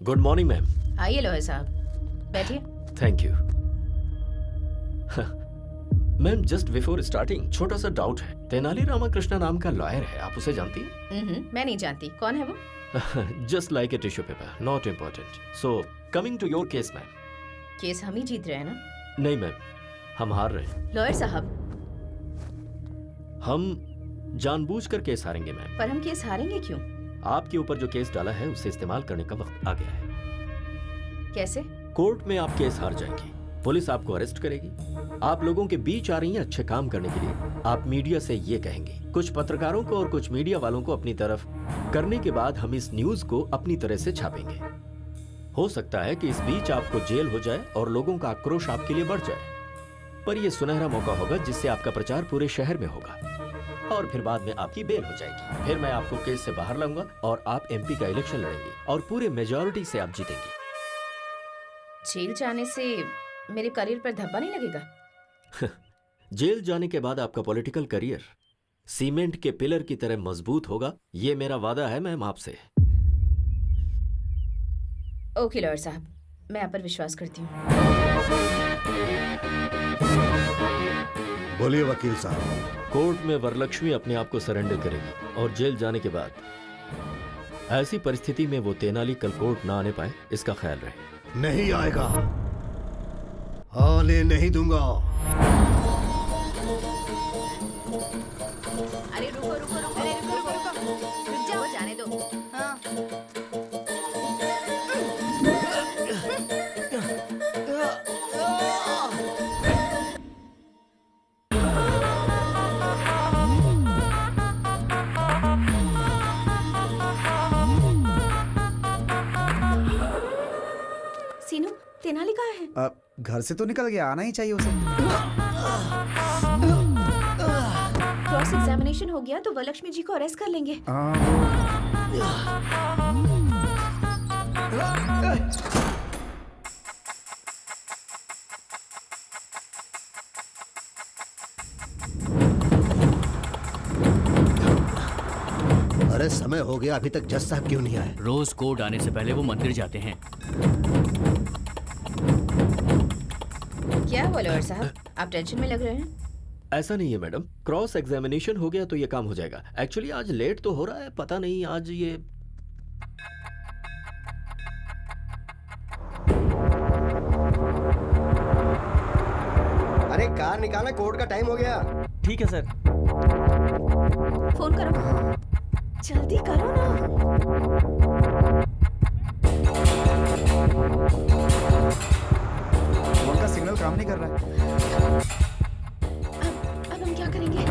Good morning ma'am. आइए lawyer साहब, बैठिए। Thank you. Ma'am just before starting छोटा सा डाउट है। तेनाली रामाकृष्णा नाम का लॉयर है, आप उसे जानती हैं? मैं नहीं जानती, कौन है वो? Just like a tissue paper, not important. So coming to your case ma'am. Case हम ही जीत रहे हैं ना? नहीं मैम, हम हार रहे हैं। लॉयर साहब, हम जानबूझकर केस हारेंगे मैम। पर हम केस हारेंगे क्यों? आपके ऊपर जो केस डाला है उसे इस्तेमाल करने का वक्त आ गया है। कैसे? कोर्ट में आप केस हार जाएंगे, पुलिस आपको अरेस्ट करेगी। आप लोगों के बीच आ रही हैं अच्छे काम करने के लिए। आप मीडिया से ये कहेंगे, कुछ पत्रकारों को और कुछ मीडिया वालों को अपनी तरफ करने के बाद हम इस न्यूज को अपनी तरह से छापेंगे। हो सकता है कि इस बीच आपको जेल हो जाए और लोगों का आक्रोश आपके लिए बढ़ जाए, पर यह सुनहरा मौका होगा जिससे आपका प्रचार पूरे शहर में होगा और फिर बाद में आपकी बेल हो जाएगी। फिर मैं आपको केस से बाहर लाऊंगा और आप एमपी का इलेक्शन लड़ेंगे और पूरे मेजॉरिटी से आप जीतेंगे। जेल जाने से मेरे करियर पर धब्बा नहीं लगेगा? जेल जाने के बाद आपका पॉलिटिकल करियर सीमेंट के पिलर की तरह मजबूत होगा, ये मेरा वादा है मैम आपसे। ओके लॉयर साहब, मैं आप पर विश्वास करती हूँ। बोलिए वकील साहब। कोर्ट में वरलक्ष्मी अपने आप को सरेंडर करेगी और जेल जाने के बाद ऐसी परिस्थिति में वो तेनाली कल कोर्ट ना आने पाए, इसका ख्याल रहे। नहीं आएगा, आने नहीं दूंगा। अरे रुको रुको रुको, अरे रुको रुको रुको, रुक जाओ, जाने दो। हाँ। सीनू, तेनाली कहाँ है? घर से तो निकल गया, आना ही चाहिए उसे। क्रॉस एग्जामिनेशन हो गया तो वरलक्ष्मी जी को अरेस्ट कर लेंगे। अरे समय हो गया, अभी तक जज साहब क्यों नहीं आए? रोज कोर्ट आने से पहले वो मंदिर जाते हैं। क्या हुआ लॉयर साहब, आप टेंशन में लग रहे हैं? ऐसा नहीं है मैडम, क्रॉस एग्जामिनेशन हो गया तो ये काम हो जाएगा। एक्चुअली आज लेट तो हो रहा है, पता नहीं आज ये अरे कार निकालना, कोर्ट का टाइम हो गया। ठीक है सर। फोन करो, जल्दी करो ना। फोन का सिग्नल काम नहीं कर रहा है। अब हम क्या करेंगे?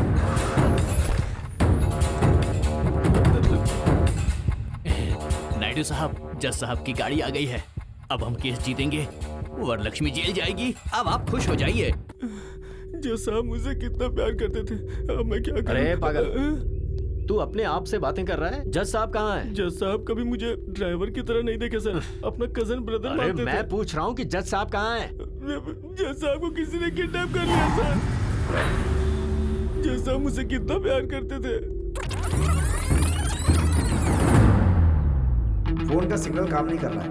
नायडू साहब, जज साहब की गाड़ी आ गई है। अब हम केस जीतेंगे, वरलक्ष्मी जेल जाएगी। अब आप खुश हो जाइए। जज साहब मुझसे कितना प्यार करते थे, अब मैं क्या करूं? अरे पागल, तू अपने आप से बातें कर रहा है। जज साहब कहाँ है? जज साहब कभी मुझे ड्राइवर की तरह नहीं देखे सर, अपना कजन ब्रदर अरे मानते मैं थे। पूछ रहा हूँ कि जज साहब कहाँ है? जज साहब को किसी ने किडनैप कर लिया सर। जज साहब मुझसे कितना प्यार करते थे। फोन का सिग्नल काम नहीं कर रहा है।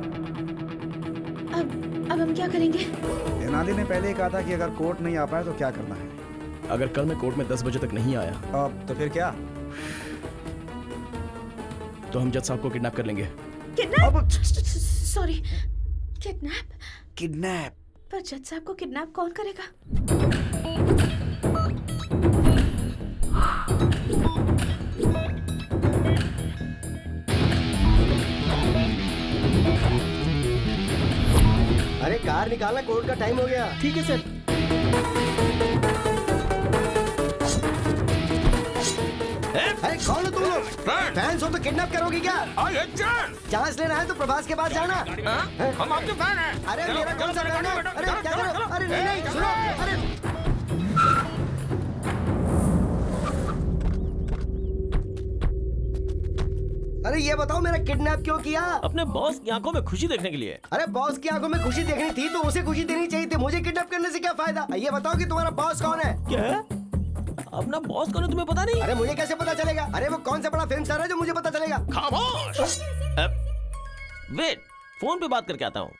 अब हम क्या करेंगे? तेनाली ने पहले ही कहा था कि अगर कोर्ट नहीं आ पाए तो क्या करना है। अगर कल मैं कोर्ट में 10 बजे तक नहीं आया अब तो फिर क्या? तो हम जज साहब को किडनैप कर लेंगे। किडनैप? Sorry, kidnap? किडनैप? पर जज साहब को किडनैप कौन करेगा? अरे कार निकालना, कोर्ट का टाइम हो गया। ठीक है सर। अरे कौन हो तुम लोग? फैंस हो तो किडनैप करोगे क्या? चांस लेना है तो प्रभास के पास जाना। हम आपके फैन हैं। अरे मेरा कौन सा फैन है? अरे क्या करो? अरे नहीं नहीं, सुनो। अरे अरे ये बताओ, मेरा किडनैप क्यों किया? अपने बॉस की आंखों में खुशी देखने के लिए। अरे बॉस की आंखों में खुशी देखनी थी तो उसे खुशी देनी चाहिए थी, मुझे किडनैप करने से क्या फायदा? ये बताओ कि तुम्हारा बॉस कौन है? क्या है? अपना बॉस कौन है तुम्हें पता नहीं? अरे मुझे कैसे पता चलेगा? अरे वो कौन सा बड़ा फिल्म स्टार है जो मुझे पता चलेगा? खामोश। वेट, फोन पे बात करके आता हूँ।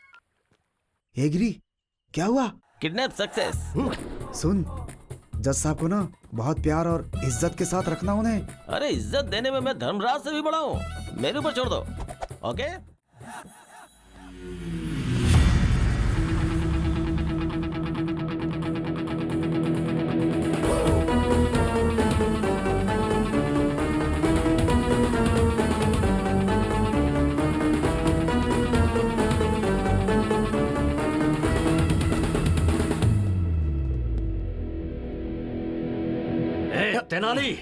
एग्री, क्या हुआ? Kidnap success. सुन, जज साहब को ना बहुत प्यार और इज्जत के साथ रखना उन्हें। अरे इज्जत देने में मैं धर्मराज से भी बड़ा हूँ, मेरे ऊपर छोड़ दो। Okay? Tenali,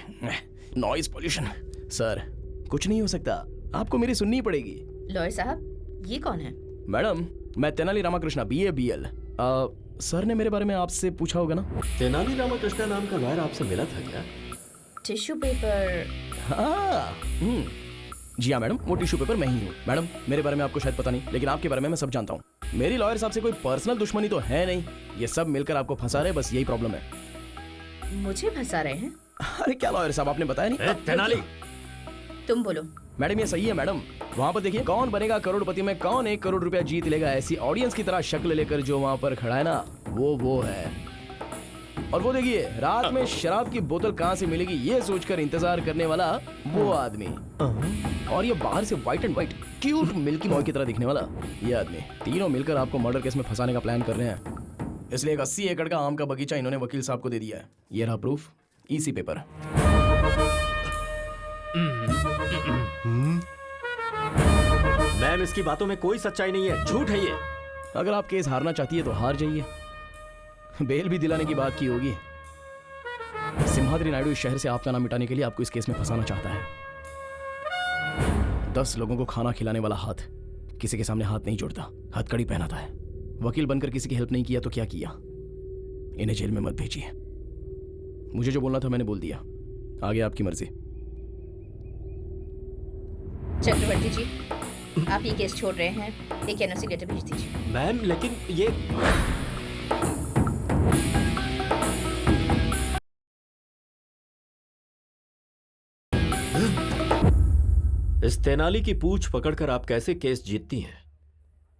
noise pollution. Sir कुछ नहीं हो सकता, आपको मेरी सुननी पड़ेगी। लॉयर साहब, ये कौन है? मैडम, मैं Tenali Ramakrishna, BA BL। Sir ने मेरे बारे में आपसे पूछा होगा ना? तेनाली रामाकृष्णा नाम का लॉयर आपसे मिला था क्या? Tissue paper. हाँ, जी हाँ मैडम, वो टिश्यू पेपर मैं ही हूँ। मैडम, मेरे बारे में आपको शायद पता नहीं, लेकिन आपके बारे में मैं सब जानता हूँ। मेरी लॉयर साहब से कोई पर्सनल दुश्मनी तो है नहीं, ये सब मिलकर आपको फंसा रहे, बस यही प्रॉब्लम है। मुझे फंसा रहे हैं? अरे क्या लॉयर साहब, आपने बताया नहीं? तेनाली, तुम बोलो। मैडम ये सही है मैडम, वहाँ पर देखिए, कौन बनेगा करोड़पति में कौन 1 करोड़ रुपया जीत लेगा, ऐसी ऑडियंस की तरह शक्ल लेकर जो वहाँ पर खड़ा है ना, वो है। और वो देखिए, रात में शराब की बोतल कहाँ से मिलेगी ये सोचकर इंतजार करने वाला वो आदमी, और ये बाहर से white and white cute milky boy की तरह दिखने वाला ये आदमी, तीनों मिलकर आपको मर्डर केस में फंसाने का प्लान कर रहे हैं। इसलिए 80 एकड़ का आम का बगीचा इन्होंने वकील साहब को दे दिया है। ये रहा प्रूफ, इसी पेपर। मैम, इसकी बातों में कोई सच्चाई नहीं है, झूठ है ये। अगर आप केस हारना चाहती है तो हार जाइए, बेल भी दिलाने की बात की होगी। सिम्हाद्री नायडू इस शहर से आपका नाम मिटाने के लिए आपको इस केस में फंसाना चाहता है। 10 लोगों को खाना खिलाने वाला हाथ किसी के सामने हाथ नहीं जोड़ता, हथकड़ी पहनाता है। वकील बनकर किसी की हेल्प नहीं किया तो क्या किया? इन्हें जेल में मत भेजिए। मुझे जो बोलना था मैंने बोल दिया, आगे आपकी मर्जी। चक्रवर्ती जी, आप ये केस छोड़ रहे हैं, एक NOC लेटर भेज दीजिए। मैम, लेकिन ये इस तेनाली की पूंछ पकड़कर आप कैसे केस जीतती हैं,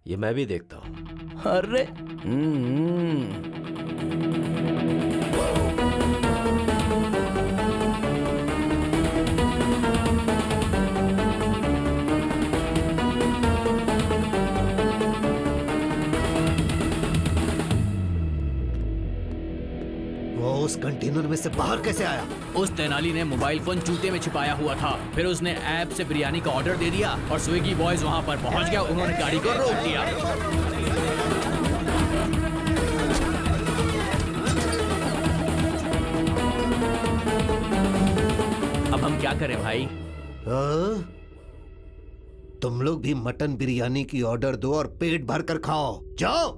ये मैं भी देखता हूं। अरे वो उस कंटेनर में से बाहर कैसे आया? उस तेनाली ने मोबाइल फोन जूते में छिपाया हुआ था, फिर उसने ऐप से बिरयानी का ऑर्डर दे दिया और स्विगी बॉयज वहां पर पहुंच गया, उन्होंने गाड़ी को रोक दिया। अब हम क्या करें भाई? तुम लोग भी मटन बिरयानी की ऑर्डर दो और पेट भर कर खाओ, जाओ।